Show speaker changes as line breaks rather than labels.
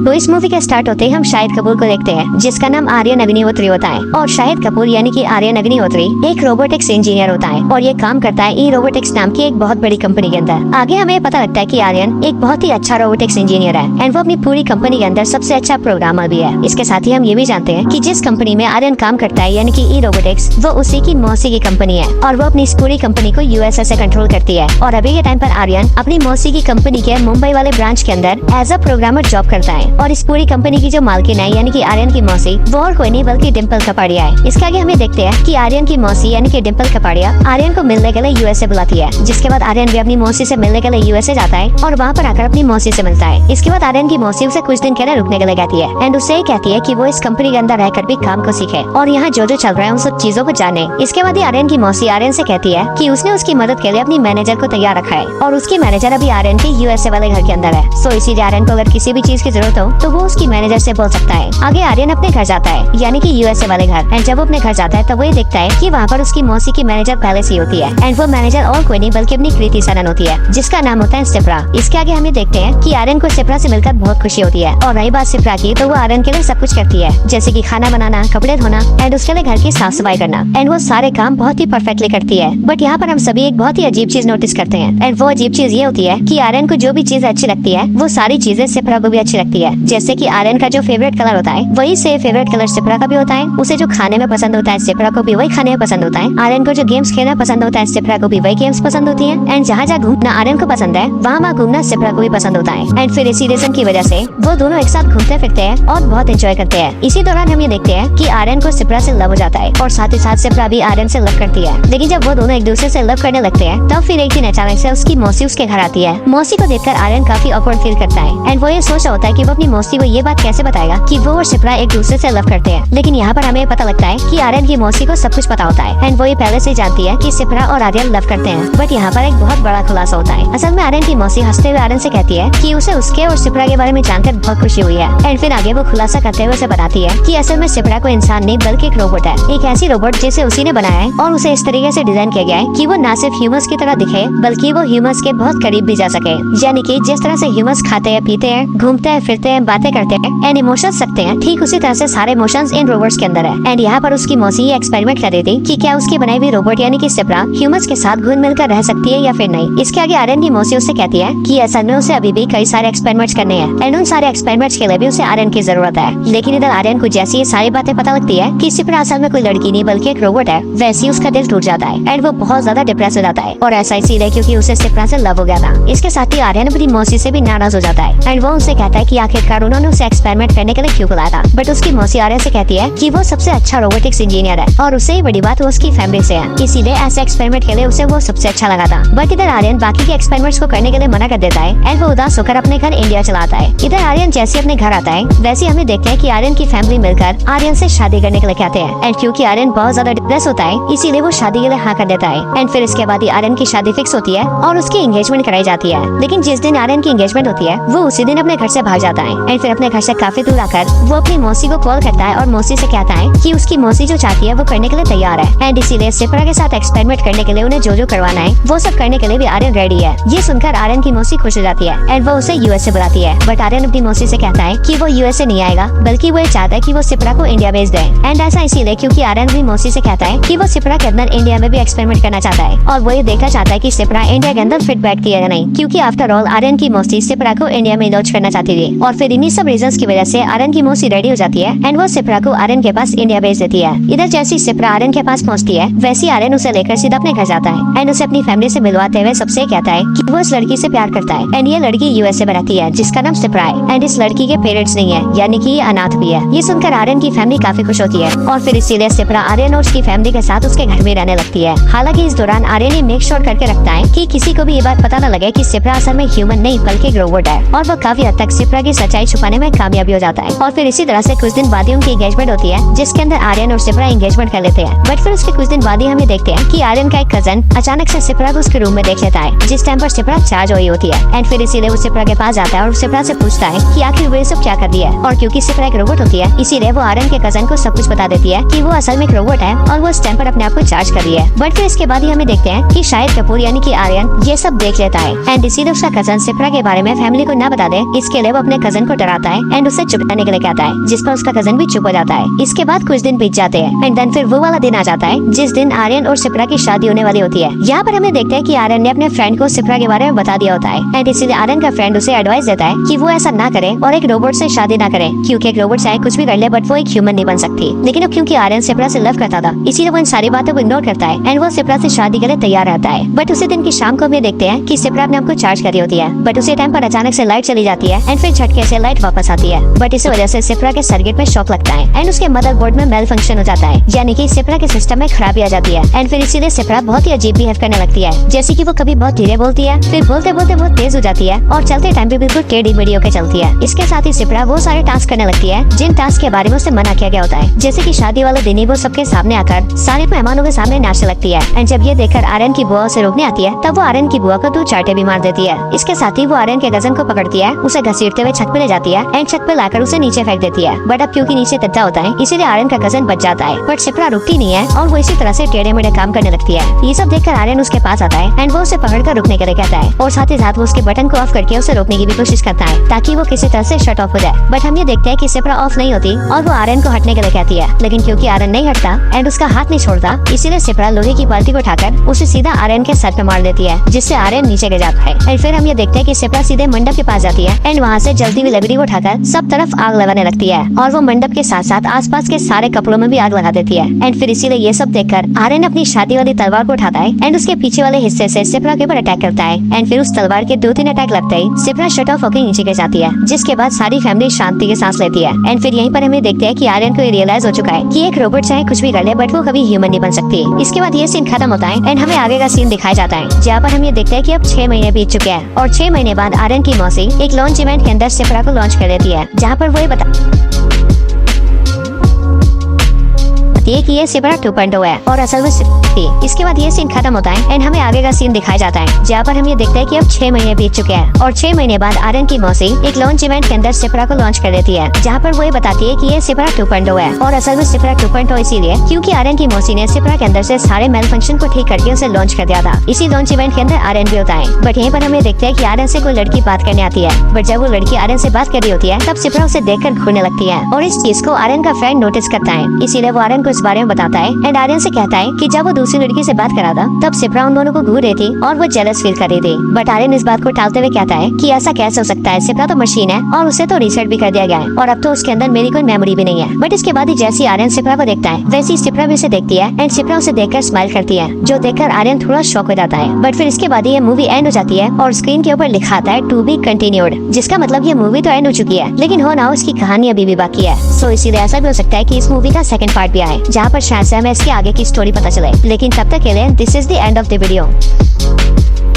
तो इस मूवी के स्टार्ट होते ही हम शाहिद कपूर को देखते हैं, जिसका नाम आर्यन अग्निहोत्री होता है। और शाहिद कपूर यानी कि आर्यन अग्निहोत्री एक रोबोटिक्स इंजीनियर होता है और ये काम करता है ई रोबोटिक्स नाम की एक बहुत बड़ी कंपनी के अंदर। आगे हमें पता लगता है कि आर्यन एक बहुत ही अच्छा रोबोटिक्स इंजीनियर है एंड वो अपनी पूरी कंपनी के अंदर सबसे अच्छा प्रोग्रामर भी है। इसके साथ ही हम ये भी जानते हैं कि जिस कंपनी में आर्यन काम करता है यानी कि ई रोबोटिक्स, वो उसी की मौसी की कंपनी है और वो अपनी इस पूरी कंपनी को यूएसए से कंट्रोल करती है। और अभी के टाइम पर आर्यन अपनी मौसी की कंपनी के मुंबई वाले ब्रांच के अंदर एज अ प्रोग्रामर जॉब करता है। और इस पूरी कंपनी की जो मालकिन है यानी कि आर्यन की मौसी, वो और कोई नहीं बल्कि डिम्पल कपाड़िया है। इसके आगे हमें देखते हैं कि आर्यन की मौसी यानी कि डिम्पल कपाड़िया आर्यन को मिलने के लिए यूएसए बुलाती है, जिसके बाद आर्यन भी अपनी मौसी से मिलने के लिए यूएसए जाता है और वहाँ पर आकर अपनी मौसी से मिलता है। इसके बाद आर्यन की मौसी उसे कुछ दिन के लिए रुकने के लिए कहती है एंड उससे कहती है कि वो इस कंपनी के अंदर रहकर भी काम को सीखे और यहाँ जो जो चल रहा है उन सब चीजों को जाने। इसके बाद आर्यन की मौसी आर्यन से कहती है कि उसने उसकी मदद के लिए अपनी मैनेजर को तैयार रखा है और उसकी मैनेजर अभी आर्यन के यूएसए वाले घर के अंदर है। सो इसीलिए आर्यन को अगर किसी भी चीज की जरूरत हो तो वो उसकी मैनेजर से बोल सकता है। आगे आर्यन अपने घर जाता है यानी कि यूएसए वाले घर एंड जब वो अपने घर जाता है तब वो ये देखता है कि वहाँ पर उसकी मौसी की मैनेजर पहले से होती है एंड वो मैनेजर और कोई नहीं बल्कि अपनी कृति सनन होती है, जिसका नाम होता है सिप्रा। इसके आगे हमें देखते हैं कि आर्यन को सिप्रा से मिलकर बहुत खुशी होती है और रही बात सिप्रा की, तो वो आर्यन के लिए सब कुछ करती है, जैसे कि खाना बनाना, कपड़े धोना एंड उसके लिए घर की साफ सफाई करना एंड वो सारे काम बहुत ही परफेक्टली करती है। बट यहाँ पर हम सभी एक बहुत ही अजीब चीज नोटिस करते हैं एंड वो अजीब चीज ये होती है कि आर्यन को जो भी चीज अच्छी लगती है वो सारी चीजें सिप्रा को भी अच्छी लगती है। जैसे कि आर्यन का जो फेवरेट कलर होता है वही से फेवरेट कलर सिप्रा का भी होता है, उसे जो खाने में पसंद होता है सिप्रा को भी वही खाने में पसंद होता है, आर्यन को जो गेम्स खेलना पसंद होता है सिप्रा को भी वही गेम्स पसंद होती है एंड जहाँ जहाँ घूमना आर्यन को पसंद है वहाँ घूमना सिप्रा को भी पसंद होता है। एंड फिर इसी रीजन की वजह से वो दोनों एक साथ घूमते फिरते हैं और बहुत एंजॉय करते हैं। इसी दौरान हम ये देखते हैं कि आर्यन को सिप्रा से लव हो जाता है और साथ ही साथ सिप्रा भी आर्यन से लव करती है। लेकिन जब वो दोनों एक दूसरे से लव करने लगते हैं तब फिर एक दिन अचानक से उसकी मौसी उसके घर आती है। मौसी को देखकर आर्यन काफी ऑकवर्ड फील करता है एंड वो ये सोच रहा होता है कि वो अपनी मौसी को ये बात कैसे बताएगा कि वो और सिप्रा एक दूसरे से लव करते हैं। लेकिन यहाँ पर हमें पता लगता है कि आर्यन की मौसी को सब कुछ पता होता है एंड वो ये पहले से जानती है कि सिप्रा और आर्यन लव करते हैं। बट यहाँ पर एक बहुत बड़ा खुलासा होता है। असल में आर्यन की मौसी हंसते हुए आर्यन से कहती है कि उसे उसके और सिप्रा के बारे में जानकर बहुत खुशी हुई है एंड फिर आगे वो खुलासा करते हुए उसे बताती है कि असल में सिप्रा को इंसान नहीं बल्कि एक रोबोट है, एक ऐसी रोबोट जिसे उसी ने बनाया है और उसे इस तरीके से डिजाइन किया गया है कि वो न सिर्फ ह्यूमंस की तरह दिखे बल्कि वो ह्यूमंस के बहुत करीब भी जा सके। यानी कि जिस तरह से ह्यूमंस खाते हैं, पीते हैं, घूमते हैं, फिरते हैं, बातें करते हैं एंड इमोशंस सकते हैं, ठीक उसी तरह से सारे इमोशंस इन रोबोट्स के अंदर है। एंड यहाँ पर उसकी मौसी ये एक्सपेरिमेंट कर रही थी कि क्या उसकी बनाई हुई रोबोट यानी कि सिप्रा ह्यूमंस के साथ घुल मिलकर रह सकती है या फिर नहीं। इसके आगे आर्यन की मौसी उससे कहती है कि असल में उसे अभी भी कई सारे एक्सपेरिमेंट्स करने हैं एंड उन सारे एक्सपेरिमेंट्स के लिए भी उसे आर्यन की जरूरत है। लेकिन इधर आर्यन को जैसी ये सारी बातें पता लगती है कि सिप्रा असल में कोई लड़की नहीं बल्कि एक रोबोट है, वैसे ही उसका दिल टूट जाता है एंड वो बहुत ज्यादा डिप्रेस हो जाता है और ऐसा इसीलिए क्योंकि उसे सिप्रा से लव हो गया था। इसके साथ ही आर्यन अपनी मौसी से भी नाराज हो जाता है एंड वो उनसे कहता है कि आखिरकार उन्होंने उसे एक्सपेरिमेंट करने के लिए क्यों बुलाया था। बट उसकी मौसी आर्यन से कहती है कि वो सबसे अच्छा रोबोटिक्स इंजीनियर है और उससे ही बड़ी बात वो उसकी फैमिली से है, इसीलिए ऐसे एक्सपेरिमेंट के लिए उसे वो सबसे अच्छा लगा था। बट इधर आर्यन बाकी के एक्सपेरिमेंट्स को करने के लिए मना कर देता है एंड वो उदास होकर अपने घर इंडिया चला आता है। इधर आर्यन जैसे अपने घर आता है वैसे हमें देखते हैं कि आर्यन की फैमिली मिलकर आर्यन से शादी करने के लिए कहते हैं एंड क्योंकि आर्यन बहुत ज्यादा डिप्रेस होता है इसीलिए वो शादी के लिए हाँ कर देता है एंड फिर इसके बाद ही आर्यन की शादी फिक्स होती है और उसकी एंगेजमेंट कराई जाती है। लेकिन जिस दिन आर्यन की एंगेजमेंट होती है वो उसी दिन अपने घर से भाग जाता है एंड फिर अपने घर से काफी दूर आकर वो अपनी मौसी को कॉल करता है और मौसी से कहता है कि उसकी मौसी जो चाहती है वो करने के लिए तैयार है एंड इसीलिए सिप्रा के साथ एक्सपेरिमेंट करने के लिए उन्हें जो जो करवाना है वो सब करने के लिए भी आर्यन रेडी है। ये सुनकर आर्यन की मौसी खुश हो जाती है एंड वो उसे यूएसए बुलाती है। बट आर्यन अपनी मौसी से कहता है कि वो यूएसए नहीं आएगा बल्कि वो चाहता है कि वो सिप्रा को इंडिया भेज दे एंड ऐसा इसीलिए क्योंकि आर्यन अपनी मौसी से कहता है कि वो सिप्रा के अंदर इंडिया में भी एक्सपेरिमेंट करना चाहता है और वो ये देखना चाहता है कि सिप्रा इंडिया के अंदर फिट बैठती है या नहीं, क्योंकि आफ्टर ऑल आर्यन की मौसी सिप्रा को इंडिया में लॉन्च करना चाहती थी। और फिर इन्हीं सब रीजंस की वजह से आर्यन की मौसी रेडी हो जाती है एंड वो सिप्रा को आर्यन के पास इंडिया भेज देती है। इधर जैसी सिप्रा आर्यन के पास पहुंचती है वैसी आर्यन उसे लेकर सीधा अपने घर जाता है एंड उसे अपनी फैमिली से मिलवाते हुए सबसे कहता है कि वो इस लड़की से प्यार करता है एंड ये लड़की यूएसए में रहती है जिसका नाम सिप्रा है एंड इस लड़की के पेरेंट्स नहीं है यानी कि ये अनाथ भी है। ये सुनकर आर्यन की फैमिली काफी खुश होती है और फिर इसीलिए सिप्रा आर्यन और उसकी फैमिली के साथ उसके घर में रहने लगती है। हालांकि इस दौरान आर्यन ये मेक श्योर करके रखता है कि किसी को भी ये बात पता न लगे कि सिप्रा असल में ह्यूमन नहीं बल्कि एक रोबोट है और वो काफी हद तक सिप्रा की सच्चाई सच्चाई छुपाने में कामयाबी हो जाता है। और फिर इसी तरह से कुछ दिन बाद ही उनकी एंगेजमेंट होती है, जिसके अंदर आर्यन और सिप्रा एंगेजमेंट कर लेते हैं। बट फिर उसके कुछ दिन बाद ही हमें देखते हैं कि आर्यन का एक कजन अचानक से सिप्रा को उसके रूम में देख लेता है, जिस टाइम पर सिप्रा चार्ज हुई होती है। एंड फिर इसीलिए वो सिप्रा के पास जाता है और सिप्रा से पूछता है कि आखिर वो ये सब क्या कर रही है। और क्योंकि सिप्रा एक रोबोट होती है, इसीलिए वो आर्यन के कजन को सब कुछ बता देती है कि वो असल में एक रोबोट है और वो इस टाइम पर अपने आप को चार्ज कर रही है। बट फिर इसके बाद ही हमें देखते हैं कि शाहिद कपूर यानी कि आर्यन ये सब देख लेता है एंड इसीलिए उसका कजन सिप्रा के बारे में फैमिली को ना बता दे, इसके लिए वो अपने कजन को डराता है एंड उससे चुपचाने के लिए कहता है, जिस पर उसका कजन भी चुप हो जाता है। इसके बाद कुछ दिन बीत जाते हैं एंड देन फिर वो वाला दिन आ जाता है जिस दिन आर्यन और सिप्रा की शादी होने वाली होती है। यहाँ पर हमें देखते हैं कि आर्यन ने अपने फ्रेंड को सिप्रा के बारे में बता दिया होता है एंड इसीलिए आर्यन का फ्रेंड उसे एडवाइस देता है कि वो ऐसा ना करे और एक रोबोट से शादी ना करे, क्योंकि एक रोबोट चाहे कुछ भी कर ले बट वो एक ह्यूमन नहीं बन सकती। लेकिन अब क्योंकि आर्यन सिप्रा से लव करता था, इसीलिए वो इन सारी बातों को इग्नोर करता है एंड वो सिप्रा से शादी के लिए तैयार रहता है। बट उसी दिन की शाम को हम ये देखते हैं कि सिप्रा अपने आप को चार्ज कर रही होती है, बट उसी टाइम पर अचानक से लाइट चली जाती है एंड फिर झटके से लाइट वापस आती है। बट इस वजह से सिप्रा के सर्किट में शॉक लगता है एंड उसके मदरबोर्ड में मेल फंक्शन हो जाता है, यानी कि सिप्रा के सिस्टम में खराबी आ जाती है। एंड फिर इसीलिए सिप्रा बहुत ही अजीब बिहेव करने लगती है, जैसे कि वो कभी बहुत धीरे बोलती है, फिर बोलते बोलते बहुत तेज हो जाती है और चलते टाइम पे बिल्कुल टेढ़ी मेढ़ी होकर चलती है। इसके साथ ही सिप्रा वो सारे टास्क करने लगती है जिन टास्क के बारे में उसे मना किया गया होता है, जैसे कि शादी वाले दिन ही वो सबके सामने आकर सारे मेहमानों के सामने नाचने लगती है। एंड जब ये देखकर आर्यन की बुआ उसे रोकने आती है, तब वो आर्यन की बुआ को 2 चांटे भी मार देती है। इसके साथ ही वो आर्यन के कजन को पकड़ती है, उसे घसीटते हुए छत पे ले जाती है एंड छत पे लाकर उसे नीचे फेंक देती है। बट अब क्योंकि नीचे गड्ढा होता है, इसीलिए आर्यन का कजन बच जाता है। बट सिप्रा रुकती नहीं है और वो इसी तरह से टेढ़े मेढ़े काम करने लगती है। ये सब देखकर आर्यन उसके पास आता है एंड वो उसे पकड़कर रुकने के लिए कहता है और साथ ही साथ वो उसके बटन को ऑफ करके उसे रोकने की भी कोशिश करता है ताकि वो किसी तरह से शट ऑफ हो जाए। बट हम ये देखते हैं कि सिप्रा ऑफ नहीं होती और वो आर्यन को हटने के लिए कहती है, लेकिन क्योंकि आर्यन नहीं हटता एंड उसका हाथ नहीं छोड़ता, इसीलिए सिप्रा लोहे की बाल्टी को उठाकर उसे सीधा आर्यन के सर पे मार देती है, जिससे आर्यन नीचे गिर जाता है। एंड फिर हम ये देखते हैं कि सिप्रा सीधे मंडप के पास जाती है एंड वहाँ से जलती हुई लकड़ी को उठाकर सब तरफ आग लगाने लगती है और वो मंडप के साथ साथ आसपास के सारे कपड़ों में भी आग लगा देती है। एंड फिर इसीलिए ये सब देखकर आर्यन अपनी शादी वाली तलवार को उठाता है एंड उसके पीछे वाले हिस्से से सिप्रा के ऊपर अटैक करता है। एंड फिर उस तलवार के 2-3 अटैक लगते ही सिप्रा शट ऑफ होकर नीचे गिर जाती है, जिसके बाद सारी फैमिली शांति के सांस लेती है। एंड फिर यहीं पर हमें देखते हैं कि आर्यन को रियलाइज हो चुका है कि एक रोबोट चाहे कुछ भी कर ले बट वो कभी ह्यूमन नहीं बन सकती। इसके बाद ये सीन खत्म होता है एंड हमें आगे का सीन दिखाया जाता है, जहाँ पर हम ये देखते हैं कि अब 6 महीने बीत चुके हैं और 6 महीने बाद आर्यन की मौसी एक लॉन्च इवेंट के अंदर सिप्रा को लॉन्च कर देती है, जहाँ पर वो ये कि ये सिप्रा 2.0 है और असल में थी। इसके बाद ये सीन खत्म होता है एंड हमें आगे का सीन दिखाया जाता है, जहाँ पर हम ये देखते हैं कि अब 6 महीने बीत चुके हैं और 6 महीने बाद आर्यन की मौसी एक लॉन्च इवेंट के अंदर सिप्रा को लॉन्च कर देती है, जहाँ पर वो ये बताती है कि ये सिप्रा 2.0 है और असल में सिप्रा 2.0 इसीलिए क्योंकि आर्यन की मौसी ने सिप्रा के अंदर से सारे मेल फंक्शन को ठीक करके उसे लॉन्च कर दिया था। इसी लॉन्च इवेंट के अंदर आर्यन भी होता है। बट यहीं पर हमें देखते हैं कि आर्यन से कोई लड़की बात करने आती है, बट जब वो लड़की आर्यन से बात कर रही होती है तब सिप्रा उसे देखकर घूरने लगती है और इस चीज को आर्यन का फ्रेंड नोटिस करता है, इसीलिए वो आर्यन को इस बारे में बताता है एंड आर्यन से कहता है कि जब वो दूसरी लड़की से बात करा था तब सिप्रा उन दोनों को घूर रही थी और वो जेलस फील कर रही थी। बट आर्यन इस बात को टालते हुए कहता है कि ऐसा कैसे हो सकता है, सिप्रा तो मशीन है और उसे तो रीसेट भी कर दिया गया है और अब तो उसके अंदर मेरी कोई मेमोरी भी नहीं है। बट इसके बाद ही जैसे आर्यन सिप्रा को देखता है वैसे सिप्रा भी उसे देखती है एंड सिप्रा उसे देखकर स्माइल करती है, जो देखकर आर्यन थोड़ा शॉक हो जाता है। बट फिर इसके बाद ये मूवी एंड हो जाती है और स्क्रीन के ऊपर लिखा आता है टू बी कंटिन्यूड, जिसका मतलब ये मूवी तो एंड हो चुकी है लेकिन हो ना हो इसकी कहानी अभी भी बाकी है। सो इसीलिए ऐसा भी हो सकता है कि इस मूवी का सेकंड पार्ट भी आए, जहाँ पर शायद से हमें इसके आगे की स्टोरी पता चले। लेकिन तब तक के लिए this is the end of the video.